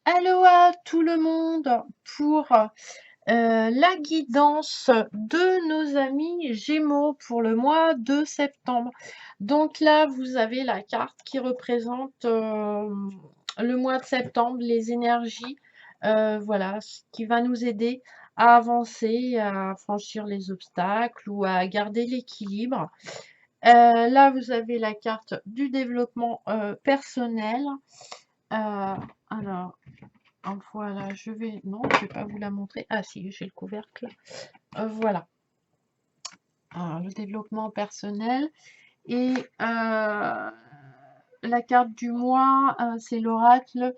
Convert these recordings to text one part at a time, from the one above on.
Allô à tout le monde pour la guidance de nos amis Gémeaux pour le mois de septembre. Donc là, vous avez la carte qui représente le mois de septembre, les énergies, voilà, ce qui va nous aider à avancer, à franchir les obstacles ou à garder l'équilibre. Là, vous avez la carte du développement personnel. Alors, voilà, je vais... Non, je ne vais pas vous la montrer. Ah si, j'ai le couvercle. Voilà. Alors, le développement personnel. Et la carte du mois, c'est l'oracle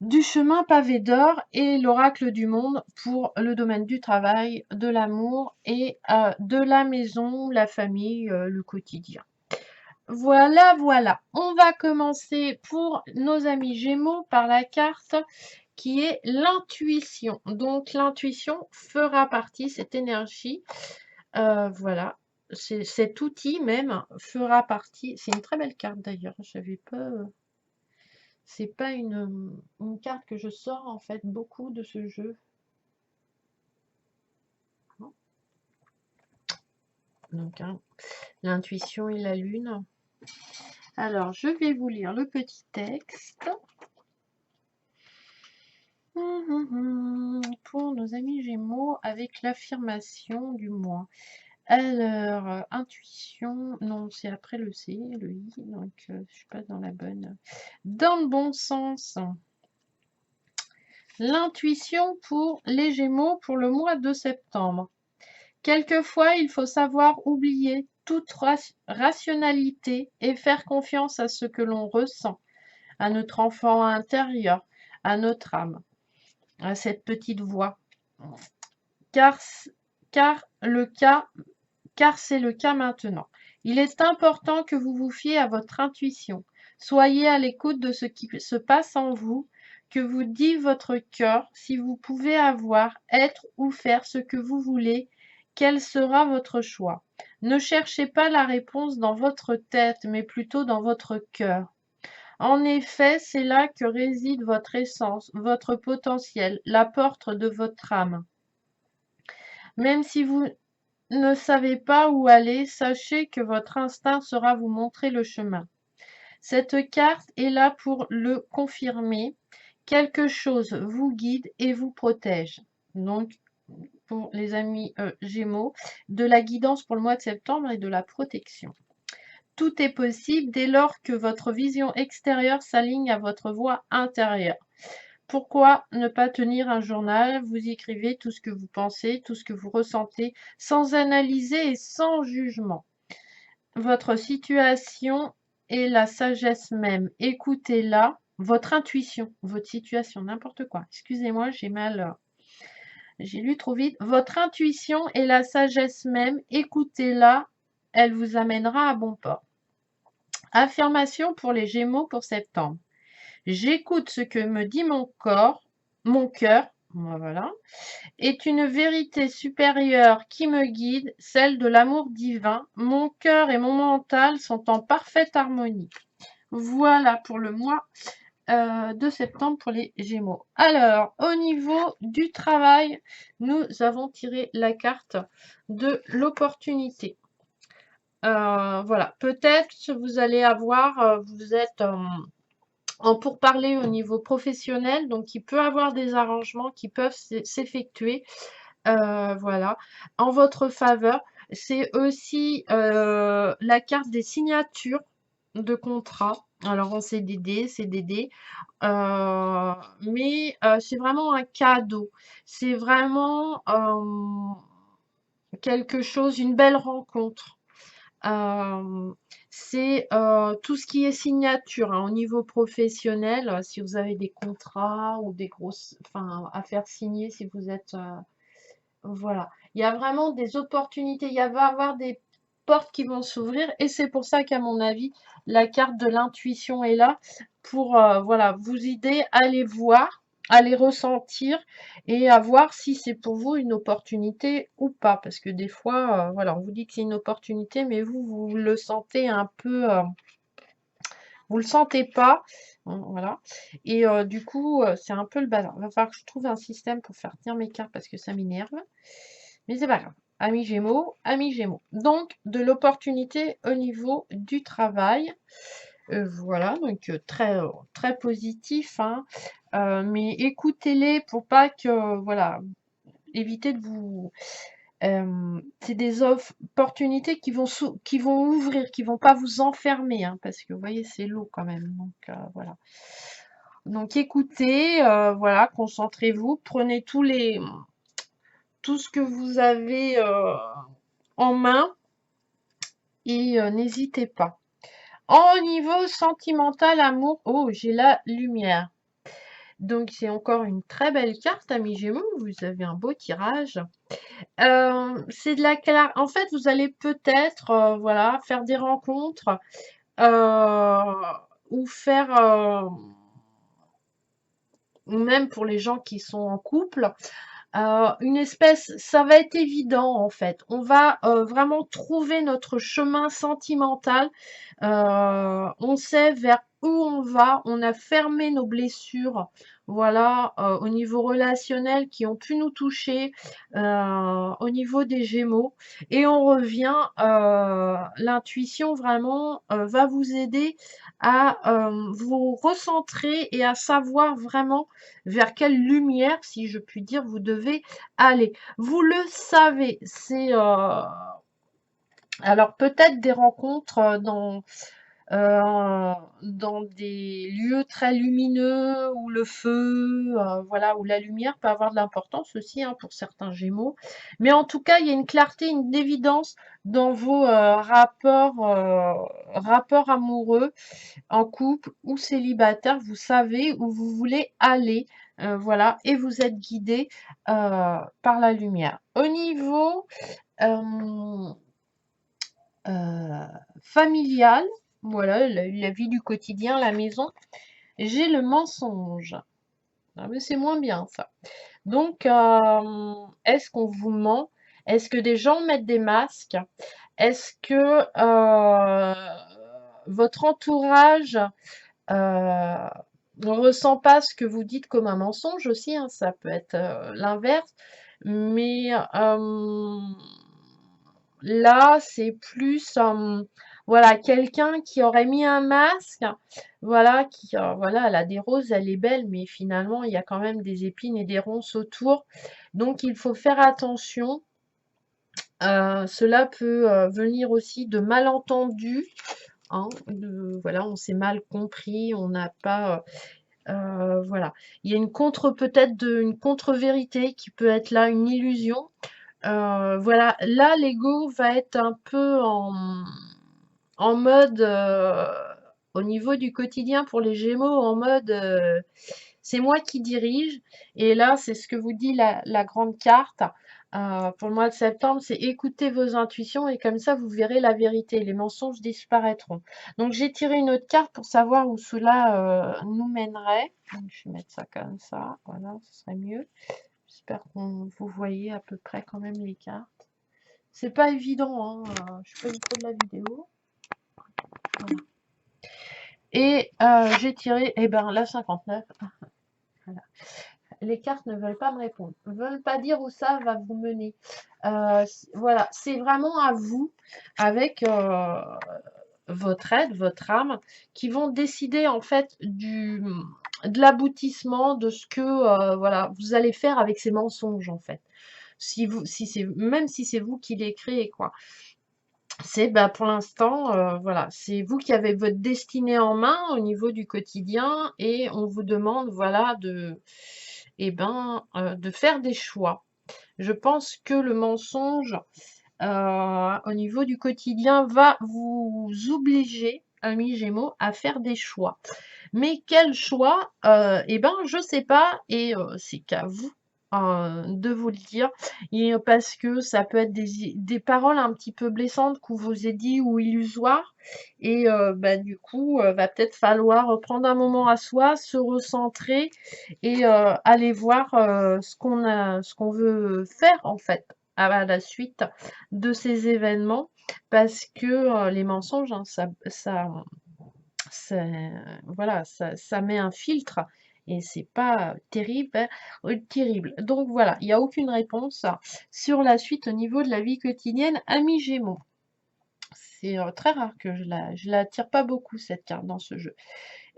du chemin pavé d'or et l'oracle du monde pour le domaine du travail, de l'amour et de la maison, la famille, le quotidien. Voilà, voilà. On va commencer pour nos amis Gémeaux par la carte qui est l'intuition. Donc l'intuition fera partie, cette énergie, voilà, cet outil même fera partie. C'est une très belle carte d'ailleurs. J'avais pas, c'est pas une carte que je sors en fait beaucoup de ce jeu. Donc hein, l'intuition et la lune. Alors je vais vous lire le petit texte. Pour nos amis Gémeaux avec l'affirmation du mois. Alors, intuition, non, c'est après le C, le I, donc je ne suis pas dans la bonne. Dans le bon sens. L'intuition pour les Gémeaux pour le mois de septembre. Quelquefois, il faut savoir oublier toute rationalité et faire confiance à ce que l'on ressent, à notre enfant intérieur, à notre âme, à cette petite voix. Car, car c'est le cas maintenant. Il est important que vous vous fiez à votre intuition. Soyez à l'écoute de ce qui se passe en vous, que vous dit votre cœur. Si vous pouvez avoir, être ou faire ce que vous voulez, quel sera votre choix? Ne cherchez pas la réponse dans votre tête, mais plutôt dans votre cœur. En effet, c'est là que réside votre essence, votre potentiel, la porte de votre âme. Même si vous ne savez pas où aller, sachez que votre instinct saura vous montrer le chemin. Cette carte est là pour le confirmer. Quelque chose vous guide et vous protège. Donc, pour les amis Gémeaux, de la guidance pour le mois de septembre et de la protection. Tout est possible dès lors que votre vision extérieure s'aligne à votre voix intérieure. Pourquoi ne pas tenir un journal? Vous y écrivez tout ce que vous pensez, tout ce que vous ressentez, sans analyser et sans jugement. Votre situation est la sagesse même. Écoutez-la, votre intuition, votre situation, n'importe quoi. Excusez-moi, j'ai lu trop vite. Votre intuition est la sagesse même. Écoutez-la, elle vous amènera à bon port. Affirmation pour les Gémeaux pour septembre. J'écoute ce que me dit mon corps, mon cœur, voilà, est une vérité supérieure qui me guide, celle de l'amour divin. Mon cœur et mon mental sont en parfaite harmonie. Voilà pour le mois de septembre pour les Gémeaux. Alors, au niveau du travail, nous avons tiré la carte de l'opportunité. Voilà, peut-être vous allez avoir, vous êtes en pourparlers au niveau professionnel, donc il peut avoir des arrangements qui peuvent s'effectuer, voilà, en votre faveur. C'est aussi la carte des signatures de contrats. Alors en CDD, CDD, mais c'est vraiment un cadeau. C'est vraiment quelque chose, une belle rencontre. C'est tout ce qui est signature hein, au niveau professionnel, si vous avez des contrats ou des grosses, enfin, à faire signer, si vous êtes, voilà. Il y a vraiment des opportunités, va y avoir des portes qui vont s'ouvrir et c'est pour ça qu'à mon avis, la carte de l'intuition est là pour, voilà, vous aider à les voir, à les ressentir et à voir si c'est pour vous une opportunité ou pas. Parce que des fois, voilà, on vous dit que c'est une opportunité, mais vous le sentez un peu, vous le sentez pas. Voilà. Et du coup, c'est un peu le bazar. Il va falloir que je trouve un système pour faire tenir mes cartes parce que ça m'énerve. Mais c'est pas grave. Amis Gémeaux, amis Gémeaux. Donc, de l'opportunité au niveau du travail. Voilà, donc très positif, hein. Mais écoutez-les pour pas que, voilà, évitez de vous... c'est des opportunités qui vont ouvrir, qui vont pas vous enfermer, hein, parce que vous voyez, c'est lourd quand même. Donc, voilà. Donc, écoutez, voilà, concentrez-vous, prenez tout ce que vous avez en main et n'hésitez pas. Au niveau sentimental, amour, oh, j'ai la lumière. Donc, c'est encore une très belle carte, amis Gémeaux. Vous avez un beau tirage. C'est de la clarté. En fait, vous allez peut-être, voilà, faire des rencontres euh, ou faire, ou même pour les gens qui sont en couple, une espèce, ça va être évident en fait. On va vraiment trouver notre chemin sentimental. On sait vers où on va. On a fermé nos blessures, voilà, au niveau relationnel qui ont pu nous toucher, au niveau des Gémeaux. Et on revient, l'intuition vraiment va vous aider à vous recentrer et à savoir vraiment vers quelle lumière, si je puis dire, vous devez aller. Vous le savez, c'est alors peut-être des rencontres euh, dans des lieux très lumineux où le feu, voilà, où la lumière peut avoir de l'importance aussi, hein, pour certains Gémeaux. Mais en tout cas, il y a une clarté, une évidence dans vos rapports amoureux en couple ou célibataire, vous savez où vous voulez aller, voilà, et vous êtes guidé par la lumière. Au niveau euh, euh, familial, voilà, la vie du quotidien, la maison, j'ai le mensonge. Ah, mais c'est moins bien ça. Donc, est-ce qu'on vous ment? Est-ce que des gens mettent des masques? Est-ce que votre entourage on ressent pas ce que vous dites comme un mensonge aussi, hein, ça peut être l'inverse, mais là, c'est plus voilà, quelqu'un qui aurait mis un masque, voilà, qui voilà, elle a des roses, elle est belle, mais finalement, il y a quand même des épines et des ronces autour. Donc, il faut faire attention. Cela peut venir aussi de malentendus, hein, voilà, on s'est mal compris, on n'a pas voilà. Il y a une peut-être une contre-vérité qui peut être là, une illusion. Voilà, là, l'ego va être un peu en mode, au niveau du quotidien pour les Gémeaux, en mode, c'est moi qui dirige. Et là, c'est ce que vous dit la grande carte. Pour le mois de septembre, c'est écouter vos intuitions et comme ça, vous verrez la vérité. Les mensonges disparaîtront. Donc, j'ai tiré une autre carte pour savoir où cela nous mènerait. Donc, je vais mettre ça comme ça. Voilà, ce serait mieux. J'espère que vous voyez à peu près quand même les cartes. C'est pas évident, hein. Je fais le coup de la vidéo. Voilà. Et j'ai tiré, eh ben, la 59. Voilà. Les cartes ne veulent pas me répondre, ne veulent pas dire où ça va vous mener. Voilà, c'est vraiment à vous, avec votre aide, votre âme, qui vont décider en fait de l'aboutissement de ce que voilà, vous allez faire avec ces mensonges en fait. Même si c'est vous qui les créez, quoi. C'est bah, pour l'instant, voilà, c'est vous qui avez votre destinée en main au niveau du quotidien et on vous demande, voilà, de faire des choix. Je pense que le mensonge, au niveau du quotidien, va vous obliger, amis Gémeaux, à faire des choix. Mais quel choix? Eh ben, je sais pas et c'est qu'à vous de vous le dire. Et parce que ça peut être des paroles un petit peu blessantes qu'on vous ait dit ou illusoires. Et bah, du coup, va peut-être falloir prendre un moment à soi, se recentrer et aller voir ce qu'on veut faire en fait à la suite de ces événements. Parce que les mensonges, hein, voilà, ça met un filtre et c'est pas terrible, terrible. Donc voilà, il n'y a aucune réponse sur la suite au niveau de la vie quotidienne, amis Gémeaux. C'est très rare que je la tire pas beaucoup cette carte dans ce jeu.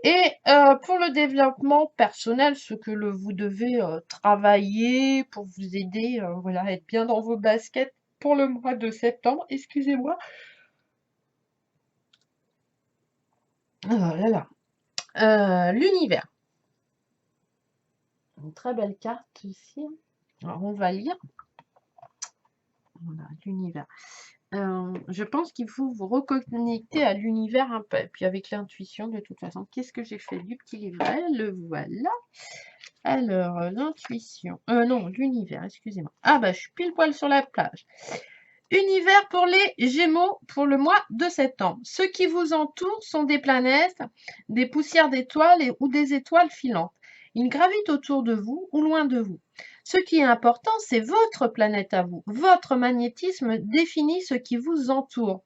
Et pour le développement personnel, ce que vous devez travailler pour vous aider, voilà, à être bien dans vos baskets pour le mois de septembre, excusez-moi. Oh là là. L'univers. Une très belle carte ici. Alors on va lire. Voilà, l'univers. Je pense qu'il faut vous reconnecter à l'univers un peu. Et puis avec l'intuition, de toute façon, qu'est-ce que j'ai fait du petit livret? Le voilà. Alors, l'intuition. Non, l'univers, excusez-moi. Ah bah, je suis pile poil sur la plage. Univers pour les Gémeaux pour le mois de septembre. Ceux qui vous entourent sont des planètes, des poussières d'étoiles ou des étoiles filantes. Ils gravitent autour de vous ou loin de vous. Ce qui est important, c'est votre planète à vous. Votre magnétisme définit ce qui vous entoure.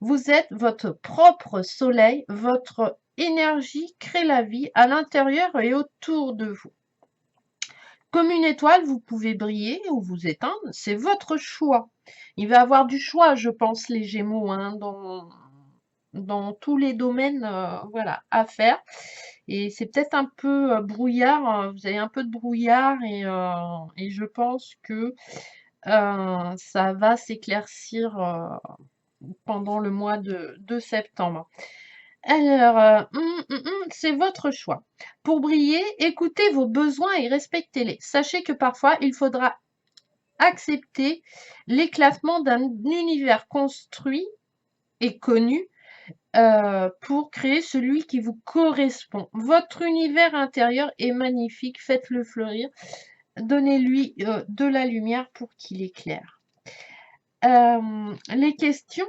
Vous êtes votre propre soleil, votre énergie crée la vie à l'intérieur et autour de vous. Comme une étoile, vous pouvez briller ou vous éteindre, c'est votre choix. Il va y avoir du choix, je pense, les Gémeaux, hein, dans tous les domaines voilà, à faire. Et c'est peut-être un peu brouillard, vous avez un peu de brouillard et je pense que ça va s'éclaircir pendant le mois de septembre. Alors, c'est votre choix. Pour briller, écoutez vos besoins et respectez-les. Sachez que parfois, il faudra accepter l'éclatement d'un univers construit et connu pour créer celui qui vous correspond. Votre univers intérieur est magnifique, faites-le fleurir, donnez-lui de la lumière pour qu'il éclaire. Les questions,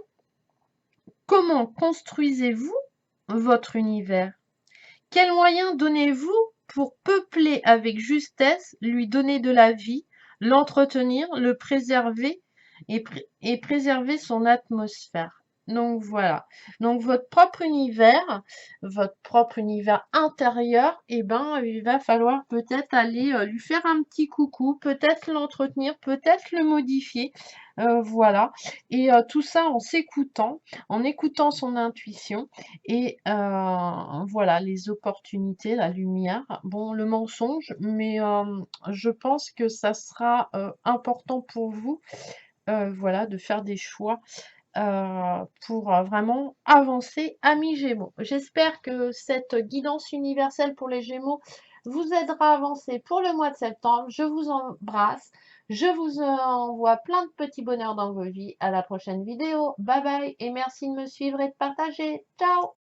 comment construisez-vous votre univers? Quels moyens donnez-vous pour peupler avec justesse, lui donner de la vie, l'entretenir, le préserver et préserver son atmosphère? Donc voilà. Donc votre propre univers intérieur, eh ben, il va falloir peut-être aller lui faire un petit coucou, peut-être l'entretenir, peut-être le modifier. Voilà. Et tout ça en écoutant son intuition. Et voilà, les opportunités, la lumière, bon, le mensonge, mais je pense que ça sera important pour vous, voilà, de faire des choix pour vraiment avancer, amis Gémeaux. J'espère que cette guidance universelle pour les Gémeaux vous aidera à avancer pour le mois de septembre. Je vous embrasse. Je vous envoie plein de petits bonheurs dans vos vies. À la prochaine vidéo. Bye bye et merci de me suivre et de partager. Ciao!